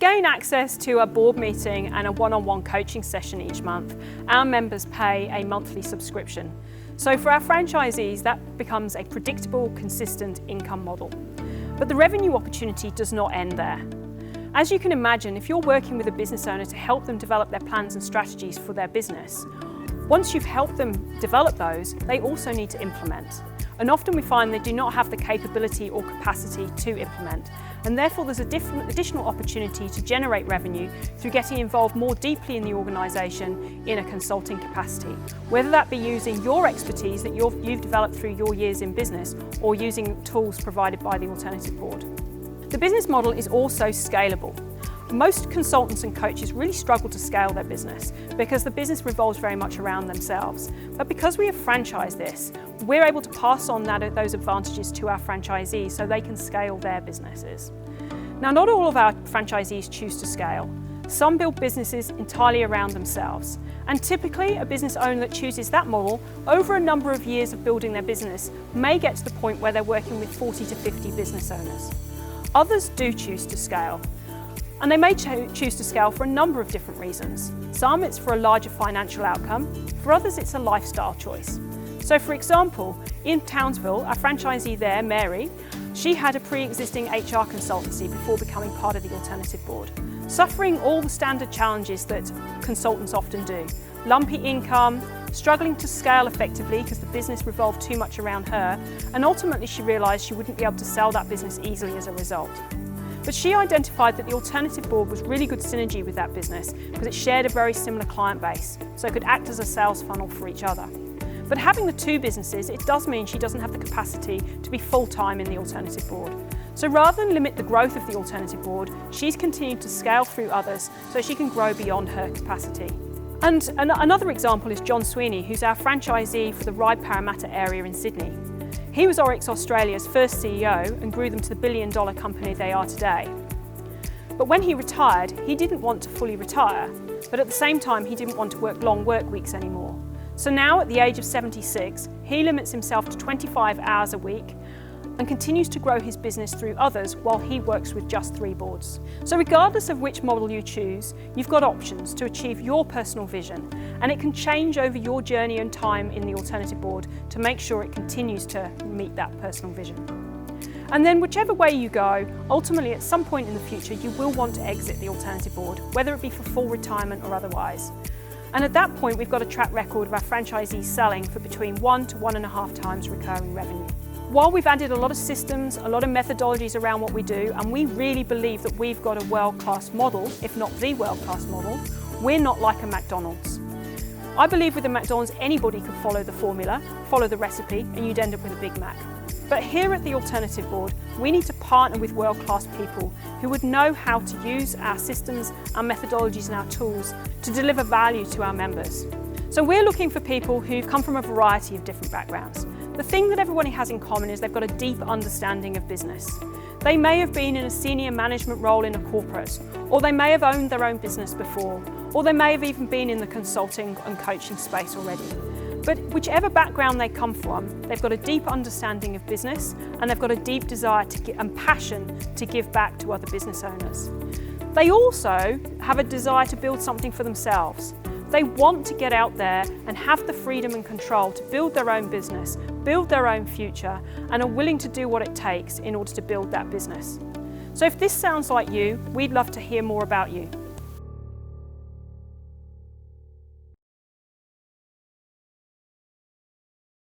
gain access to a board meeting and a one-on-one coaching session each month, our members pay a monthly subscription. So for our franchisees, that becomes a predictable, consistent income model. But the revenue opportunity does not end there. As you can imagine, if you're working with a business owner to help them develop their plans and strategies for their business, once you've helped them develop those, they also need to implement. And often we find they do not have the capability or capacity to implement. And therefore there's additional opportunity to generate revenue through getting involved more deeply in the organisation in a consulting capacity. Whether that be using your expertise that you've developed through your years in business or using tools provided by the Alternative Board. The business model is also scalable. Most consultants and coaches really struggle to scale their business because the business revolves very much around themselves. But because we have franchised this, we're able to pass on those advantages to our franchisees so they can scale their businesses. Now, not all of our franchisees choose to scale. Some build businesses entirely around themselves. And typically, a business owner that chooses that model over a number of years of building their business may get to the point where they're working with 40 to 50 business owners. Others do choose to scale. And they may choose to scale for a number of different reasons. Some, it's for a larger financial outcome. For others, it's a lifestyle choice. So for example, in Townsville, our franchisee there, Mary, she had a pre-existing HR consultancy before becoming part of the Alternative Board, suffering all the standard challenges that consultants often do. Lumpy income, struggling to scale effectively because the business revolved too much around her, and ultimately she realised she wouldn't be able to sell that business easily as a result. But she identified that the Alternative Board was really good synergy with that business because it shared a very similar client base, so it could act as a sales funnel for each other. But having the two businesses, it does mean she doesn't have the capacity to be full-time in the Alternative Board. So rather than limit the growth of the Alternative Board, she's continued to scale through others so she can grow beyond her capacity. And another example is John Sweeney, who's our franchisee for the Ryde Parramatta area in Sydney. He was Oryx Australia's first CEO and grew them to the billion-dollar company they are today. But when he retired, he didn't want to fully retire, but at the same time, he didn't want to work long work weeks anymore. So now, at the age of 76, he limits himself to 25 hours a week and continues to grow his business through others while he works with just 3 boards. So regardless of which model you choose, you've got options to achieve your personal vision, and it can change over your journey and time in the Alternative Board to make sure it continues to meet that personal vision. And then whichever way you go, ultimately at some point in the future you will want to exit the Alternative Board, whether it be for full retirement or otherwise. And at that point we've got a track record of our franchisees selling for between 1 to 1.5 times recurring revenue. While we've added a lot of systems, a lot of methodologies around what we do, and we really believe that we've got a world-class model, if not the world-class model, we're not like a McDonald's. I believe with a McDonald's, anybody could follow the formula, follow the recipe, and you'd end up with a Big Mac. But here at the Alternative Board, we need to partner with world-class people who would know how to use our systems, our methodologies and our tools to deliver value to our members. So we're looking for people who've come from a variety of different backgrounds. The thing that everybody has in common is they've got a deep understanding of business. They may have been in a senior management role in a corporate, or they may have owned their own business before, or they may have even been in the consulting and coaching space already. But whichever background they come from, they've got a deep understanding of business and they've got a deep desire and passion to give back to other business owners. They also have a desire to build something for themselves. They want to get out there and have the freedom and control to build their own business, build their own future, and are willing to do what it takes in order to build that business. So if this sounds like you, we'd love to hear more about you.